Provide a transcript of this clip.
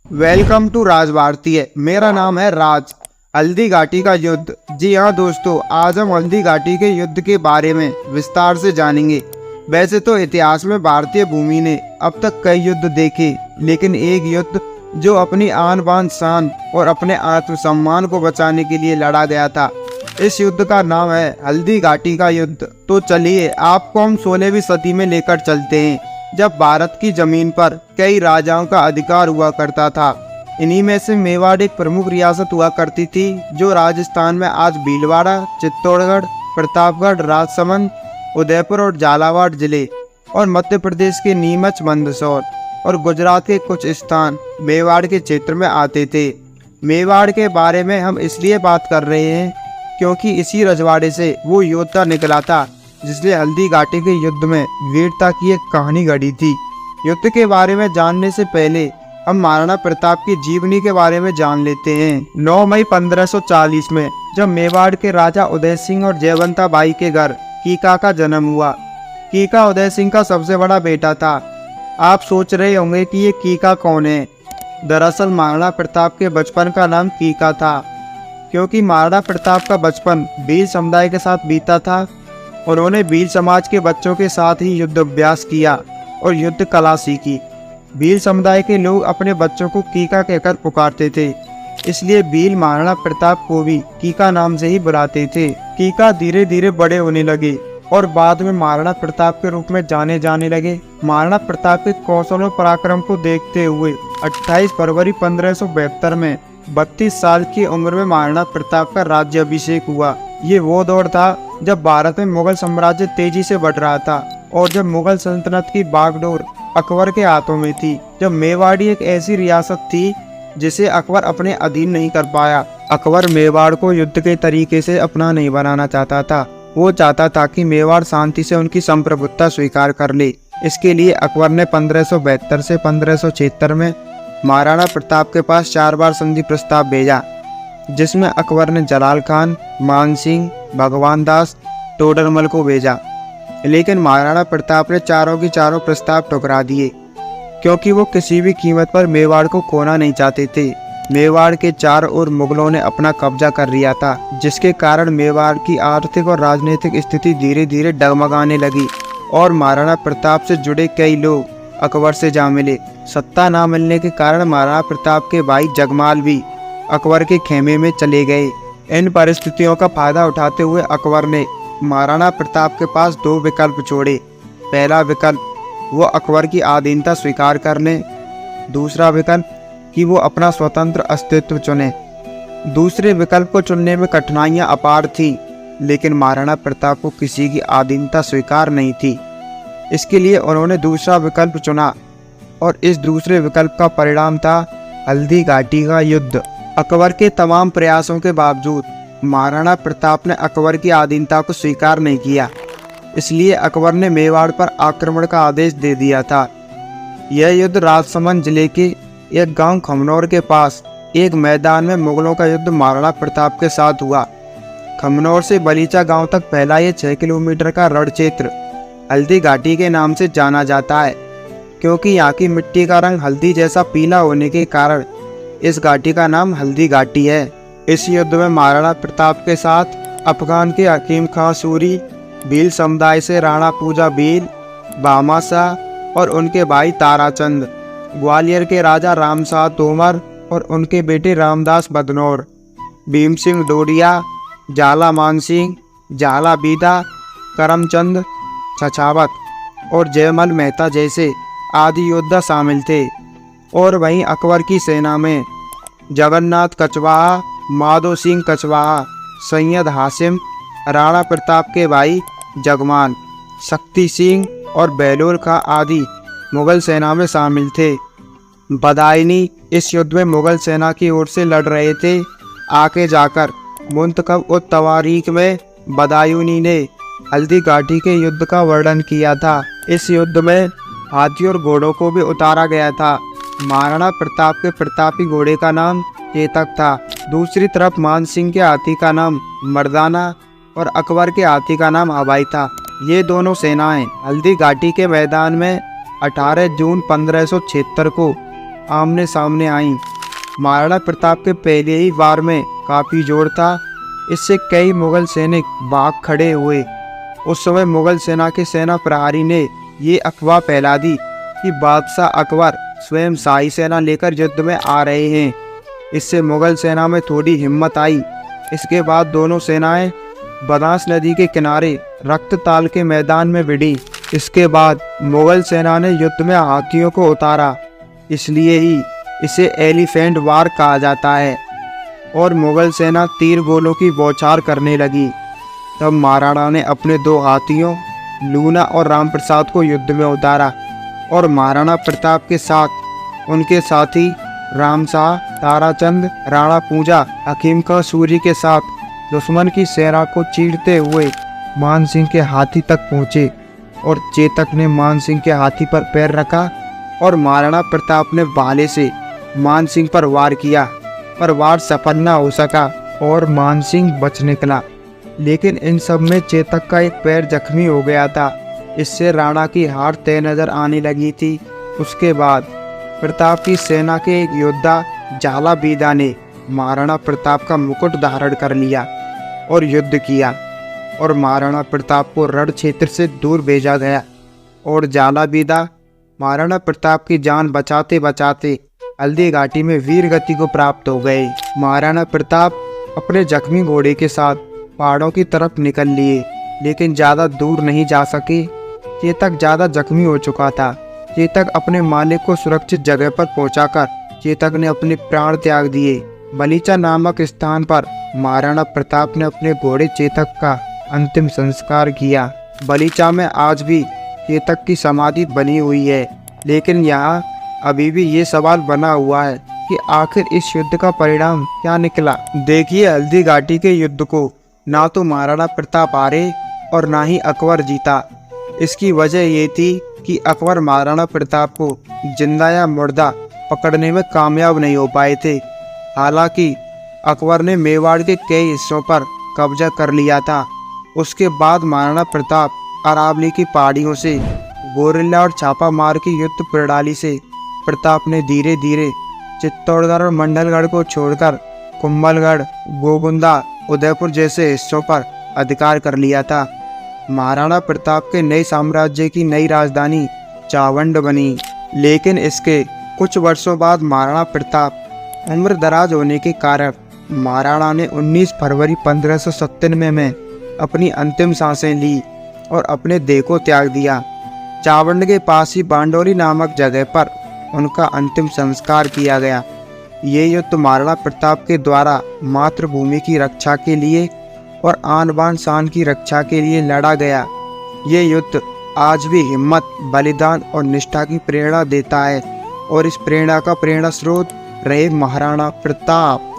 Welcome to राज भारतीय। मेरा नाम है राज। हल्दी घाटी का युद्ध। जी हाँ दोस्तों, आज हम हल्दी घाटी के युद्ध के बारे में विस्तार से जानेंगे। वैसे तो इतिहास में भारतीय भूमि ने अब तक कई युद्ध देखे, लेकिन एक युद्ध जो अपनी आन बान शान और अपने आत्मसम्मान को बचाने के लिए लड़ा गया था, इस युद्ध का नाम है हल्दी घाटी का युद्ध। तो चलिए आपको हम 16वीं सदी में लेकर चलते हैं, जब भारत की जमीन पर कई राजाओं का अधिकार हुआ करता था। इन्हीं में से मेवाड़ एक प्रमुख रियासत हुआ करती थी, जो राजस्थान में आज भीलवाड़ा, चित्तौड़गढ़, प्रतापगढ़, राजसमंद, उदयपुर और झालावाड़ जिले, और मध्य प्रदेश के नीमच, मंदसौर और गुजरात के कुछ स्थान मेवाड़ के क्षेत्र में आते थे। मेवाड़ के बारे में हम इसलिए बात कर रहे हैं क्योंकि इसी रजवाड़े से वो योद्धा निकला था जिसने हल्दी घाटी के युद्ध में वीरता की एक कहानी गढ़ी थी। युद्ध के बारे में जानने से पहले हम महाराणा प्रताप की जीवनी के बारे में जान लेते हैं। 9 मई 1540 में जब मेवाड़ के राजा उदय सिंह और जयवंता बाई के घर कीका का जन्म हुआ। कीका उदय सिंह का सबसे बड़ा बेटा था। आप सोच रहे होंगे कि ये कीका कौन है। दरअसल महाराणा प्रताप के बचपन का नाम कीका था, क्योंकि महाराणा प्रताप का बचपन भील समुदाय के साथ बीता था। उन्होंने भील समाज के बच्चों के साथ ही युद्ध अभ्यास किया और युद्ध कला सीखी। भील समुदाय के लोग अपने बच्चों को कीका कहकर पुकारते थे, इसलिए भील महाराणा प्रताप को भी कीका नाम से ही बुलाते थे। कीका धीरे धीरे बड़े होने लगे और बाद में महाराणा प्रताप के रूप में जाने जाने लगे। महाराणा प्रताप के कौशल और पराक्रम को देखते हुए 28 फरवरी 1572 में 32 साल की उम्र में महाराणा प्रताप का राज्याभिषेक हुआ। ये वो दौर था जब भारत में मुगल साम्राज्य तेजी से बढ़ रहा था और जब मुगल सल्तनत की बागडोर अकबर के हाथों में थी। जब मेवाड़ी एक ऐसी रियासत थी जिसे अकबर अपने अधीन नहीं कर पाया। अकबर मेवाड़ को युद्ध के तरीके से अपना नहीं बनाना चाहता था। वो चाहता था कि मेवाड़ शांति से उनकी संप्रभुता स्वीकार कर ले। इसके लिए अकबर ने 1572 से 1576 में महाराणा प्रताप के पास 4 बार संधि प्रस्ताव भेजा, जिसमें अकबर ने जलाल खान, मानसिंह, भगवान दास, टोडरमल को भेजा। लेकिन महाराणा प्रताप ने चारों की चारों प्रस्ताव ठुकरा दिए, क्योंकि वो किसी भी कीमत पर मेवाड़ को खोना नहीं चाहते थे। मेवाड़ के चारों ओर मुगलों ने अपना कब्जा कर लिया था, जिसके कारण मेवाड़ की आर्थिक और राजनीतिक स्थिति धीरे धीरे डगमगाने लगी और महाराणा प्रताप से जुड़े कई लोग अकबर से जा मिले। सत्ता न मिलने के कारण महाराणा प्रताप के भाई जगमाल भी अकबर के खेमे में चले गए। इन परिस्थितियों का फायदा उठाते हुए अकबर ने महाराणा प्रताप के पास 2 विकल्प छोड़े। पहला विकल्प वो अकबर की अधीनता स्वीकार कर लें, दूसरा विकल्प कि वो अपना स्वतंत्र अस्तित्व चुने। दूसरे विकल्प को चुनने में कठिनाइयां अपार थीं, लेकिन महाराणा प्रताप को किसी की अधीनता स्वीकार नहीं थी। इसके लिए उन्होंने दूसरा विकल्प चुना और इस दूसरे विकल्प का परिणाम था हल्दी घाटी का युद्ध। अकबर के तमाम प्रयासों के बावजूद महाराणा प्रताप ने अकबर की अधीनता को स्वीकार नहीं किया। इसलिए अकबर ने मेवाड़ पर आक्रमण का आदेश दे दिया था। यह युद्ध राजसमंद जिले के एक गांव खमनौर के पास एक मैदान में मुगलों का युद्ध महाराणा प्रताप के साथ हुआ। खमनौर से बलीचा गांव तक फैला ये 6 किलोमीटर का रण क्षेत्र हल्दी घाटी के नाम से जाना जाता है, क्योंकि यहाँ की मिट्टी का रंग हल्दी जैसा पीला होने के कारण इस घाटी का नाम हल्दी घाटी है। इस युद्ध में महाराणा प्रताप के साथ अफगान के हकीम खां सूरी, भील समुदाय से राणा पूजा भील, भामाशाह और उनके भाई ताराचंद, ग्वालियर के राजा रामशाह तोमर और उनके बेटे रामदास बदनौर, भीम सिंह डोडिया, झाला मानसिंह, झाला बीदा, करमचंद छछावत और जयमल मेहता जैसे आदि योद्धा शामिल थे। और वहीं अकबर की सेना में जगन्नाथ कछवाहा, माधो सिंह कछवाहा, सैयद हासिम, राणा प्रताप के भाई जगमान, शक्ति सिंह और बहलोल खां आदि मुगल सेना में शामिल थे। बदायूनी इस युद्ध में मुगल सेना की ओर से लड़ रहे थे। आगे जाकर मुंतखब उत तवारीख में बदायूनी ने हल्दी घाटी के युद्ध का वर्णन किया था। इस युद्ध में हाथी और घोड़ों को भी उतारा गया था। महाराणा प्रताप के प्रतापी घोड़े का नाम चेतक था। दूसरी तरफ मानसिंह के हाथी का नाम मर्दाना और अकबर के हाथी का नाम हवाई था। ये दोनों सेनाएं हल्दी घाटी के मैदान में 18 जून 1576 को आमने सामने आईं। महाराणा प्रताप के पहले ही वार में काफी जोर था, इससे कई मुगल सैनिक भाग खड़े हुए। उस समय मुगल सेना के सेना प्रहरी ने ये अफवाह फैला दी कि बादशाह अकबर स्वयं शाही सेना लेकर युद्ध में आ रहे हैं। इससे मुगल सेना में थोड़ी हिम्मत आई। इसके बाद दोनों सेनाएं बनास नदी के किनारे रक्तताल के मैदान में भिड़ी। इसके बाद मुगल सेना ने युद्ध में हाथियों को उतारा, इसलिए ही इसे एलिफेंट वार कहा जाता है। और मुगल सेना तीर गोलों की बौछार करने लगी। तब महाराणा ने अपने 2 हाथियों लूना और राम प्रसाद को युद्ध में उतारा और महाराणा प्रताप के साथ उनके साथी रामशाह, ताराचंद, राणा पूजा, हकीम का सूरी के साथ दुश्मन की सेना को चीरते हुए मान सिंह के हाथी तक पहुँचे। और चेतक ने मान सिंह के हाथी पर पैर रखा और महाराणा प्रताप ने भाले से मान सिंह पर वार किया, पर वार सफल न हो सका और मान सिंह बच निकला। लेकिन इन सब में चेतक का एक पैर जख्मी हो गया था, इससे राणा की हार तय नजर आने लगी थी। उसके बाद प्रताप की सेना के एक योद्धा जाला बीदा ने महाराणा प्रताप का मुकुट धारण कर लिया और युद्ध किया और महाराणा प्रताप को रण क्षेत्र से दूर भेजा गया। और जाला बीदा महाराणा प्रताप की जान बचाते बचाते हल्दी घाटी में वीर गति को प्राप्त हो गए। महाराणा प्रताप अपने जख्मी घोड़े के साथ पहाड़ों की तरफ निकल लिए, लेकिन ज़्यादा दूर नहीं जा सके। चेतक ज़्यादा जख्मी हो चुका था। चेतक अपने मालिक को सुरक्षित जगह पर पहुंचाकर चेतक ने अपने प्राण त्याग दिए। बलीचा नामक स्थान पर महाराणा प्रताप ने अपने घोड़े चेतक का अंतिम संस्कार किया। बलीचा में आज भी चेतक की समाधि बनी हुई है, लेकिन यहाँ अभी भी ये सवाल बना हुआ है कि आखिर इस युद्ध का परिणाम क्या निकला। देखिए हल्दी घाटी के युद्ध को ना तो महाराणा प्रताप हारे और ना ही अकबर जीता। इसकी वजह ये थी कि अकबर महाराणा प्रताप को जिंदा या मुर्दा पकड़ने में कामयाब नहीं हो पाए थे। हालांकि अकबर ने मेवाड़ के कई हिस्सों पर कब्जा कर लिया था। उसके बाद महाराणा प्रताप अरावली की पहाड़ियों से गोरिल्ला और छापा मार की युद्ध प्रणाली से प्रताप ने धीरे धीरे चित्तौड़गढ़ और मंडलगढ़ को छोड़कर कुंभलगढ़, गोगुंदा, उदयपुर जैसे हिस्सों पर अधिकार कर लिया था। महाराणा प्रताप के नए साम्राज्य की नई राजधानी चावंड बनी। लेकिन इसके कुछ वर्षों बाद महाराणा प्रताप उम्र दराज होने के कारण महाराणा ने 19 फरवरी 1597 में अपनी अंतिम सांसें ली और अपने देह को त्याग दिया। चावंड के पास ही बांडोली नामक जगह पर उनका अंतिम संस्कार किया गया। ये युद्ध महाराणा प्रताप के द्वारा मातृभूमि की रक्षा के लिए और आन बान शान की रक्षा के लिए लड़ा गया। ये युद्ध आज भी हिम्मत, बलिदान और निष्ठा की प्रेरणा देता है और इस प्रेरणा का प्रेरणा स्रोत रहे महाराणा प्रताप।